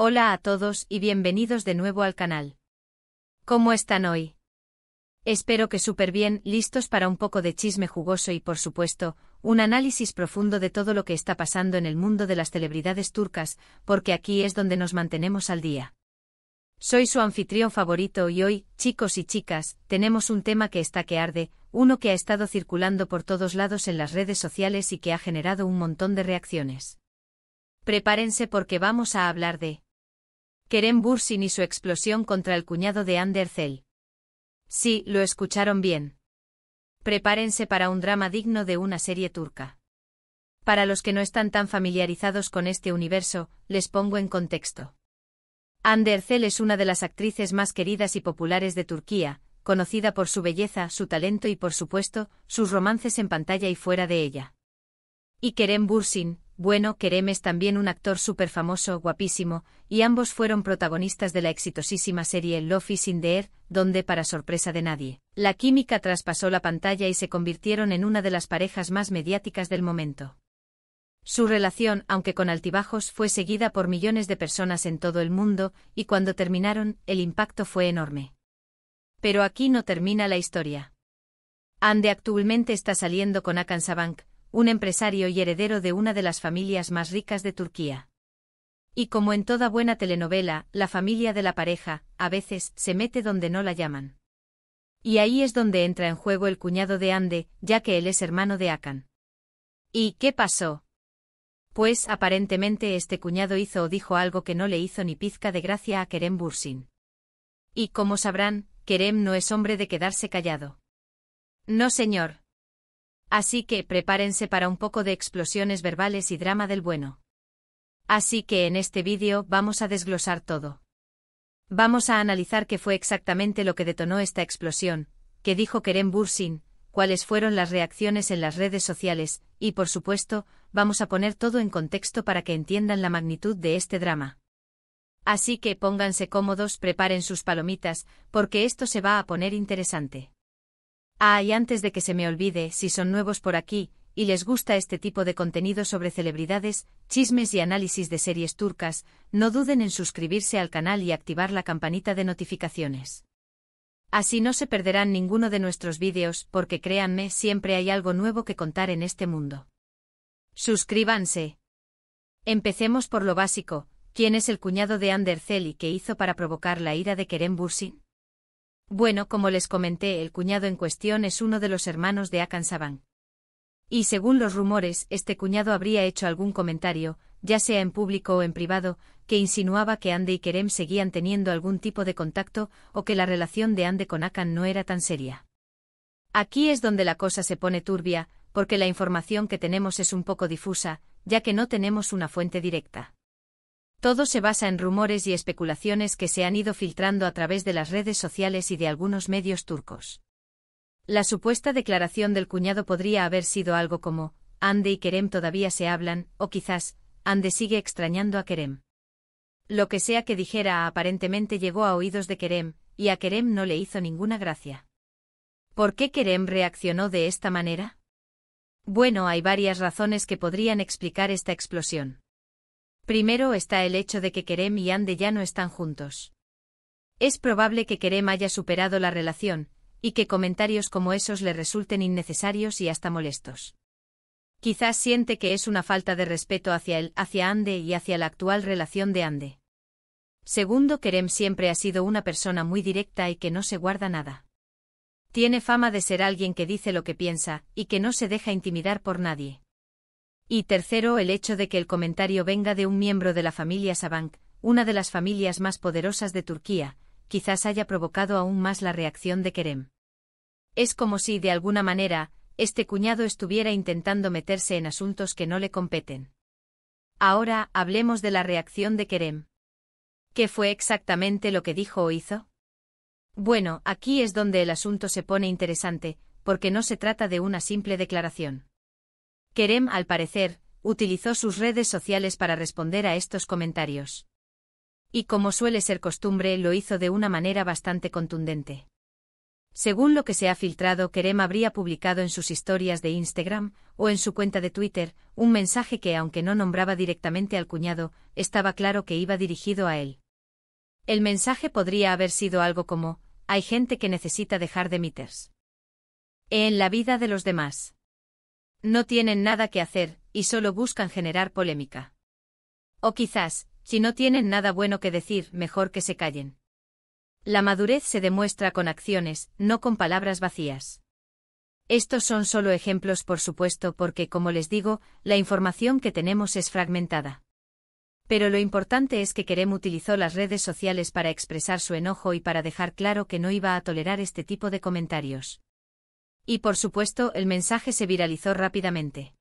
Hola a todos y bienvenidos de nuevo al canal. ¿Cómo están hoy? Espero que súper bien, listos para un poco de chisme jugoso y por supuesto, un análisis profundo de todo lo que está pasando en el mundo de las celebridades turcas, porque aquí es donde nos mantenemos al día. Soy su anfitrión favorito y hoy, chicos y chicas, tenemos un tema que está que arde, uno que ha estado circulando por todos lados en las redes sociales y que ha generado un montón de reacciones. Prepárense porque vamos a hablar de Kerem Bürsin y su explosión contra el cuñado de Hande Erçel. Sí, lo escucharon bien. Prepárense para un drama digno de una serie turca. Para los que no están tan familiarizados con este universo, les pongo en contexto. Hande Erçel es una de las actrices más queridas y populares de Turquía, conocida por su belleza, su talento y por supuesto, sus romances en pantalla y fuera de ella. Y Kerem Bürsin, bueno, Kerem es también un actor súper famoso, guapísimo, y ambos fueron protagonistas de la exitosísima serie Love is in the Air, donde, para sorpresa de nadie, la química traspasó la pantalla y se convirtieron en una de las parejas más mediáticas del momento. Su relación, aunque con altibajos, fue seguida por millones de personas en todo el mundo, y cuando terminaron, el impacto fue enorme. Pero aquí no termina la historia. Hande actualmente está saliendo con Hakan Sabancı, un empresario y heredero de una de las familias más ricas de Turquía. Y como en toda buena telenovela, la familia de la pareja, a veces, se mete donde no la llaman. Y ahí es donde entra en juego el cuñado de Hande, ya que él es hermano de Hakan. ¿Y qué pasó? Pues, aparentemente este cuñado hizo o dijo algo que no le hizo ni pizca de gracia a Kerem Bürsin. Y como sabrán, Kerem no es hombre de quedarse callado. No señor. Así que prepárense para un poco de explosiones verbales y drama del bueno. Así que en este vídeo vamos a desglosar todo. Vamos a analizar qué fue exactamente lo que detonó esta explosión, qué dijo Kerem Bürsin, cuáles fueron las reacciones en las redes sociales, y por supuesto, vamos a poner todo en contexto para que entiendan la magnitud de este drama. Así que pónganse cómodos, preparen sus palomitas, porque esto se va a poner interesante. Ah, y antes de que se me olvide, si son nuevos por aquí, y les gusta este tipo de contenido sobre celebridades, chismes y análisis de series turcas, no duden en suscribirse al canal y activar la campanita de notificaciones. Así no se perderán ninguno de nuestros vídeos, porque créanme, siempre hay algo nuevo que contar en este mundo. Suscríbanse. Empecemos por lo básico, ¿quién es el cuñado de Hande Erçel y qué hizo para provocar la ira de Kerem Bürsin? Bueno, como les comenté, el cuñado en cuestión es uno de los hermanos de Hakan Sabancı. Y según los rumores, este cuñado habría hecho algún comentario, ya sea en público o en privado, que insinuaba que Hande y Kerem seguían teniendo algún tipo de contacto o que la relación de Hande con Hakan no era tan seria. Aquí es donde la cosa se pone turbia, porque la información que tenemos es un poco difusa, ya que no tenemos una fuente directa. Todo se basa en rumores y especulaciones que se han ido filtrando a través de las redes sociales y de algunos medios turcos. La supuesta declaración del cuñado podría haber sido algo como, Hande y Kerem todavía se hablan, o quizás, Hande sigue extrañando a Kerem. Lo que sea que dijera aparentemente llegó a oídos de Kerem, y a Kerem no le hizo ninguna gracia. ¿Por qué Kerem reaccionó de esta manera? Bueno, hay varias razones que podrían explicar esta explosión. Primero está el hecho de que Kerem y Hande ya no están juntos. Es probable que Kerem haya superado la relación, y que comentarios como esos le resulten innecesarios y hasta molestos. Quizás siente que es una falta de respeto hacia él, hacia Hande y hacia la actual relación de Hande. Segundo, Kerem siempre ha sido una persona muy directa y que no se guarda nada. Tiene fama de ser alguien que dice lo que piensa, y que no se deja intimidar por nadie. Y tercero, el hecho de que el comentario venga de un miembro de la familia Sabancı, una de las familias más poderosas de Turquía, quizás haya provocado aún más la reacción de Kerem. Es como si, de alguna manera, este cuñado estuviera intentando meterse en asuntos que no le competen. Ahora, hablemos de la reacción de Kerem. ¿Qué fue exactamente lo que dijo o hizo? Bueno, aquí es donde el asunto se pone interesante, porque no se trata de una simple declaración. Kerem, al parecer, utilizó sus redes sociales para responder a estos comentarios. Y como suele ser costumbre, lo hizo de una manera bastante contundente. Según lo que se ha filtrado, Kerem habría publicado en sus historias de Instagram o en su cuenta de Twitter un mensaje que, aunque no nombraba directamente al cuñado, estaba claro que iba dirigido a él. El mensaje podría haber sido algo como: hay gente que necesita dejar de meterse en la vida de los demás. No tienen nada que hacer y solo buscan generar polémica. O quizás, si no tienen nada bueno que decir, mejor que se callen. La madurez se demuestra con acciones, no con palabras vacías. Estos son solo ejemplos, por supuesto, porque, como les digo, la información que tenemos es fragmentada. Pero lo importante es que Kerem utilizó las redes sociales para expresar su enojo y para dejar claro que no iba a tolerar este tipo de comentarios. Y por supuesto, el mensaje se viralizó rápidamente.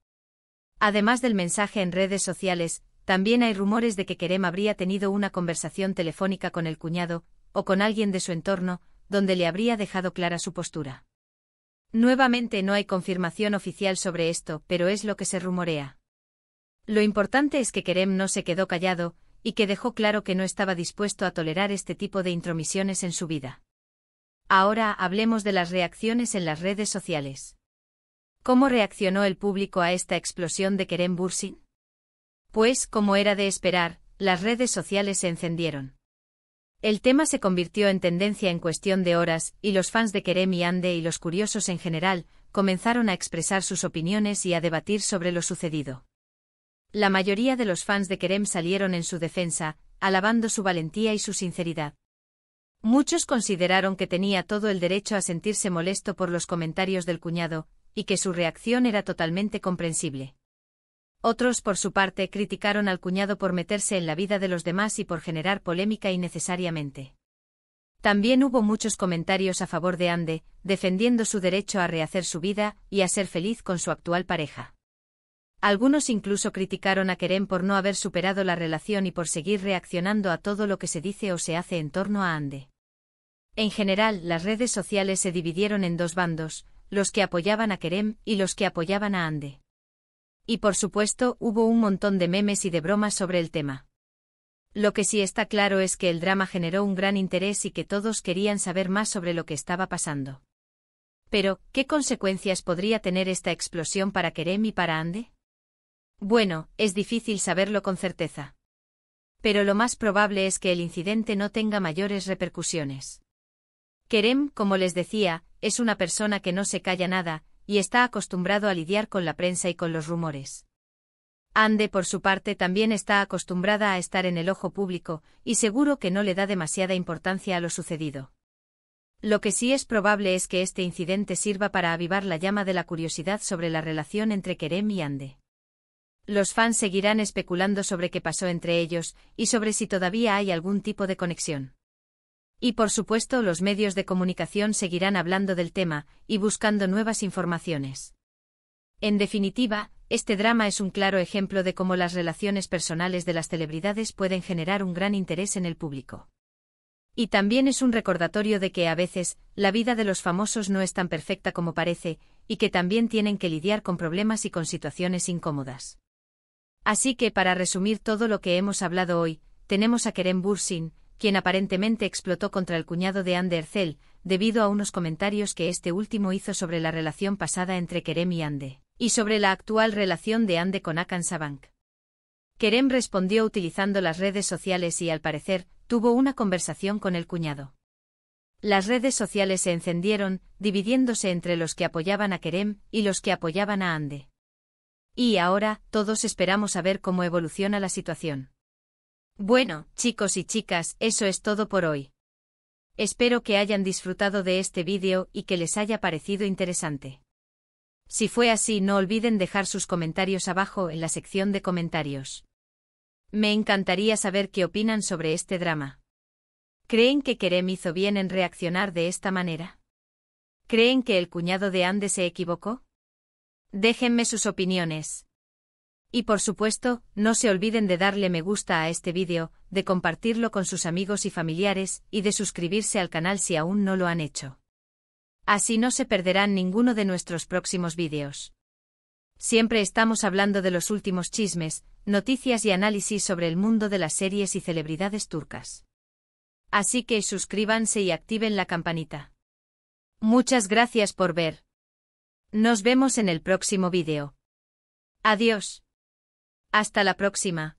Además del mensaje en redes sociales, también hay rumores de que Kerem habría tenido una conversación telefónica con el cuñado, o con alguien de su entorno, donde le habría dejado clara su postura. Nuevamente no hay confirmación oficial sobre esto, pero es lo que se rumorea. Lo importante es que Kerem no se quedó callado, y que dejó claro que no estaba dispuesto a tolerar este tipo de intromisiones en su vida. Ahora hablemos de las reacciones en las redes sociales. ¿Cómo reaccionó el público a esta explosión de Kerem Bürsin? Pues, como era de esperar, las redes sociales se encendieron. El tema se convirtió en tendencia en cuestión de horas, y los fans de Kerem y Hande y los curiosos en general, comenzaron a expresar sus opiniones y a debatir sobre lo sucedido. La mayoría de los fans de Kerem salieron en su defensa, alabando su valentía y su sinceridad. Muchos consideraron que tenía todo el derecho a sentirse molesto por los comentarios del cuñado, y que su reacción era totalmente comprensible. Otros, por su parte, criticaron al cuñado por meterse en la vida de los demás y por generar polémica innecesariamente. También hubo muchos comentarios a favor de Hande, defendiendo su derecho a rehacer su vida y a ser feliz con su actual pareja. Algunos incluso criticaron a Kerem por no haber superado la relación y por seguir reaccionando a todo lo que se dice o se hace en torno a Hande. En general, las redes sociales se dividieron en dos bandos, los que apoyaban a Kerem y los que apoyaban a Hande. Y por supuesto, hubo un montón de memes y de bromas sobre el tema. Lo que sí está claro es que el drama generó un gran interés y que todos querían saber más sobre lo que estaba pasando. Pero, ¿qué consecuencias podría tener esta explosión para Kerem y para Hande? Bueno, es difícil saberlo con certeza. Pero lo más probable es que el incidente no tenga mayores repercusiones. Kerem, como les decía, es una persona que no se calla nada, y está acostumbrado a lidiar con la prensa y con los rumores. Hande, por su parte, también está acostumbrada a estar en el ojo público, y seguro que no le da demasiada importancia a lo sucedido. Lo que sí es probable es que este incidente sirva para avivar la llama de la curiosidad sobre la relación entre Kerem y Hande. Los fans seguirán especulando sobre qué pasó entre ellos, y sobre si todavía hay algún tipo de conexión. Y por supuesto los medios de comunicación seguirán hablando del tema, y buscando nuevas informaciones. En definitiva, este drama es un claro ejemplo de cómo las relaciones personales de las celebridades pueden generar un gran interés en el público. Y también es un recordatorio de que a veces, la vida de los famosos no es tan perfecta como parece, y que también tienen que lidiar con problemas y con situaciones incómodas. Así que, para resumir todo lo que hemos hablado hoy, tenemos a Kerem Bürsin, quien aparentemente explotó contra el cuñado de Hande Erçel, debido a unos comentarios que este último hizo sobre la relación pasada entre Kerem y Hande, y sobre la actual relación de Hande con Hakan Sabank. Kerem respondió utilizando las redes sociales y, al parecer, tuvo una conversación con el cuñado. Las redes sociales se encendieron, dividiéndose entre los que apoyaban a Kerem y los que apoyaban a Hande. Y ahora, todos esperamos a ver cómo evoluciona la situación. Bueno, chicos y chicas, eso es todo por hoy. Espero que hayan disfrutado de este vídeo y que les haya parecido interesante. Si fue así, no olviden dejar sus comentarios abajo en la sección de comentarios. Me encantaría saber qué opinan sobre este drama. ¿Creen que Kerem hizo bien en reaccionar de esta manera? ¿Creen que el cuñado de Hande se equivocó? Déjenme sus opiniones. Y por supuesto, no se olviden de darle me gusta a este vídeo, de compartirlo con sus amigos y familiares, y de suscribirse al canal si aún no lo han hecho. Así no se perderán ninguno de nuestros próximos vídeos. Siempre estamos hablando de los últimos chismes, noticias y análisis sobre el mundo de las series y celebridades turcas. Así que suscríbanse y activen la campanita. Muchas gracias por ver. Nos vemos en el próximo vídeo. Adiós. Hasta la próxima.